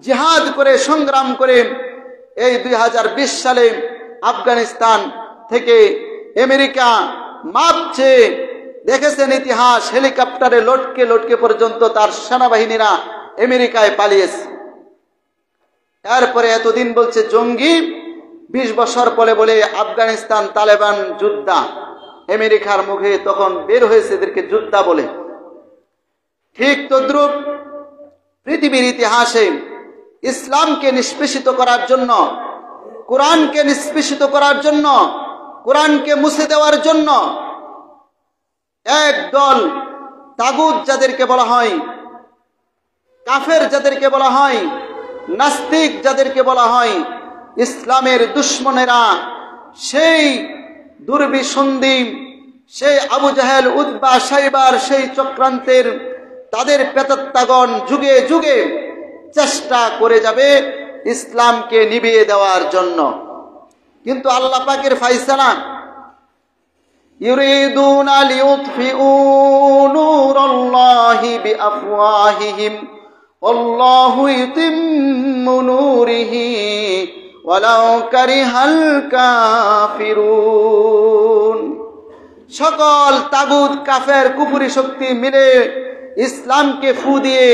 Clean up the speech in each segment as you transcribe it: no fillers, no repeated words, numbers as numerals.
জিহাদ করে সংগ্রাম করে এই 2020 সালে আফগানিস্তান থেকে আমেরিকা মাপছে। দেখেছেন ইতিহাস, হেলিকপ্টারে লটকে লটকে পর্যন্ত তার সেনাবাহিনীরা আমেরিকায় পালিয়েছে। এরপরে এতদিন বলছে জঙ্গি, 20 বছর পরে বলে আফগানিস্তান তালেবান যোদ্ধা। আমেরিকার মুখে তখন বের হয়েছে এদেরকে যোদ্ধা বলে। ঠিক তদ্রূপ পৃথিবীর ইতিহাসে ইসলামকে নিষ্পেষিত করার জন্য, কোরআনকে নিষ্পেষিত করার জন্য, কোরআনকে মুছে দেওয়ার জন্য একদল তাগুত যাদেরকে বলা হয়, কাফের যাদেরকে বলা হয়, নাস্তিক যাদেরকে বলা হয়, ইসলামের দুশ্মনেরা, সেই দুর্বিসন্ধি, সেই আবু জাহেল, উতবা, সাইবার, সেই চক্রান্তের তাদের প্রেতাত্মাগণ যুগে যুগে চেষ্টা করে যাবে ইসলামকে নিভিয়ে দেওয়ার জন্য। কিন্তু আল্লাহ পাকের ফায়সালা, ইউরিদুনা লিউতফিউ নূরাল্লাহি বিআফওয়াহিহিম আল্লাহু ইউতিম্মু নূরিহি ওয়ালাউ কারিহাল কাফিরুন। সকল তাগুত, কাফের, কুফরি শক্তি মিলে ইসলামকে ফু দিয়ে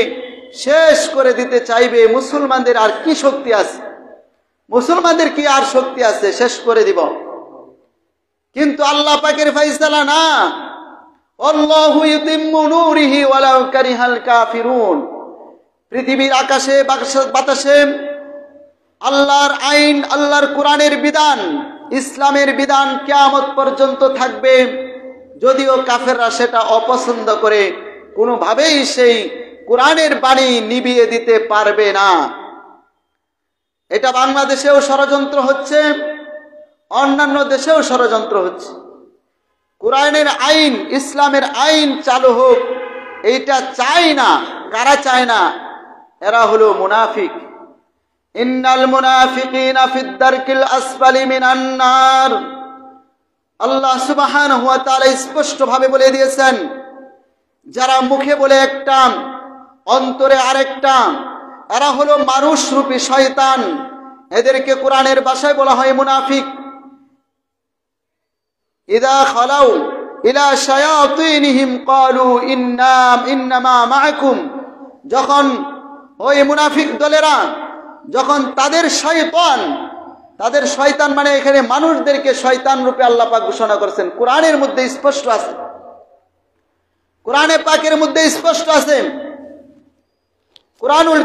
শেষ করে দিতে চাইবে। মুসলমানদের আর কি শক্তি আছে? মুসলমানদের কি আর শক্তি আছে? শেষ করে দিব। কিন্তু আল্লাহ পাকের ফায়সালা না, আল্লাহু ইউতিম্মু নূরিহি ওয়ালাউ কারিহাল কাফিরুন। পৃথিবীর আকাশে বাতাসে আল্লাহর আইন, আল্লাহর কোরআনের বিধান, ইসলামের বিধান কিয়ামত পর্যন্ত থাকবে। যদিও কাফেররা সেটা অপছন্দ করে, কোনোভাবেই সেই কোরআনের বাণী নিভিয়ে দিতে পারবে না। এটা বাংলাদেশেও ষড়যন্ত্র হচ্ছে, অন্যান্য দেশেও ষড়যন্ত্র হচ্ছে। কোরআনের আইন, ইসলামের আইন চালু হোক, এইটা চায় না। কারা চায় না? এরা হলো মুনাফিক। ইন্নাল মুনাফিকিনা ফিদ দারকিল আসফালি মিনান নার। আল্লাহ সুবহানাহু ওয়া তাআলা স্পষ্ট ভাবে বলে দিয়েছেন, যারা মুখে বলে একটা, অন্তরে আরেকটা, এরা হলো মানুষরূপী শয়তান। এদেরকে কোরআনের ভাষায় বলা হয় মুনাফিক। ইযা খালাউ ইলা শায়াতিনহিম ক্বালু ইন্নামা মাআকুম। যখন ওই মুনাফিক দলেরা, যখন তাদের শয়তান মানে এখানে মানুষদেরকে শয়তান রূপে আল্লাহ পাক ঘোষণা করেছেন। কোরআনের মধ্যে স্পষ্ট আছে, কোরআনে পাকের মধ্যে স্পষ্ট আছে। কোরআনুল